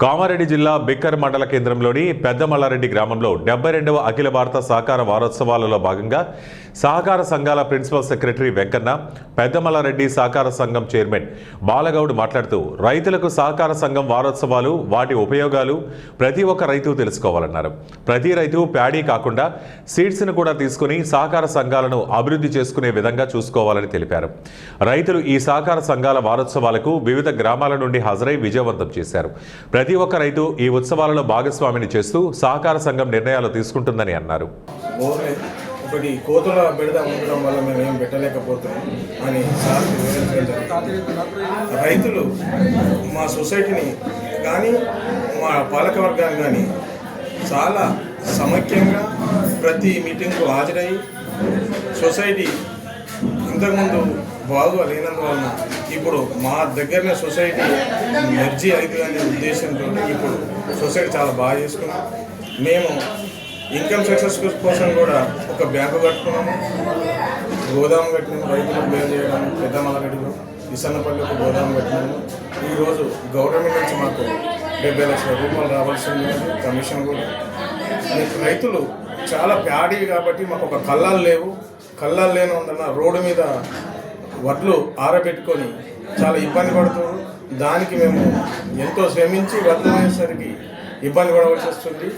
కామారెడ్డి జిల్లా బిక్కర్ మండల కేంద్రంలోని పెద్దమల్లారెడ్డి గ్రామంలో 72వ అఖిల భారత సహకార వారోత్సవాలలో భాగంగా సహకార సంఘాల ప్రిన్సిపల్ సెక్రటరీ వెంకన్న, పెద్దమల్లారెడ్డి సహకార సంఘం చైర్మన్ బాలగౌడ్ మాట్లాడుతూ రైతులకు సహకార సంఘం వారోత్సవాలు, వాటి ఉపయోగాలు ప్రతి ఒక్క రైతు తెలుసుకోవాలన్నారు. ప్రతి రైతు ప్యాడీ కాకుండా సీడ్స్ను కూడా తీసుకుని సహకార సంఘాలను అభివృద్ధి చేసుకునే విధంగా చూసుకోవాలని తెలిపారు. రైతులు ఈ సహకార సంఘాల వారోత్సవాలకు వివిధ గ్రామాల నుండి హాజరై విజయవంతం చేశారు. ప్రతి ఒక్క రైతు ఈ ఉత్సవాలలో భాగస్వామిని చేస్తూ సహకార సంఘం నిర్ణయాలు తీసుకుంటుందని అన్నారు. ఒకటి కోతుల బెడద ఉండడం వల్ల మేము ఏం పెట్టలేకపోతున్నాం అని సార్ రైతులు మా సొసైటీని కానీ మా పాలకవర్గాన్ని కానీ చాలా సమైక్యంగా ప్రతి మీటింగ్కు హాజరై సొసైటీ ఇంతకుముందు బాగా లేనందువలన ఇప్పుడు మా దగ్గరనే సొసైటీ మెర్జీ అయితే అనే ఉద్దేశంతో ఇప్పుడు సొసైటీ చాలా బాగా చేసుకున్నాం. మేము ఇన్కమ్ సక్సెస్ కోసం కూడా ఒక బ్యాంకు కట్టుకున్నాము, గోదాము కట్టినాము, రైతులకు మేలు చేయడం, పెద్దమల్లారెడ్డిలో ఇసన్నపల్లి ఒక గోదాము కట్టినాము. ఈరోజు గవర్నమెంట్ నుంచి మాకు 70 లక్షల రూపాయలు రావాల్సింది కమిషన్ కూడా. రైతులు చాలా ప్యాడీ కాబట్టి మాకు ఒక కళ్ళాలు లేవు, కళ్ళాలు లేనందున రోడ్డు మీద వడ్లు ఆరబెట్టుకొని చాలా ఇబ్బంది పడుతున్నారు. దానికి మేము ఎంతో శ్రమించి వడ్లు అయ్యేసరికి ఇబ్బంది పడవలసి వస్తుంది.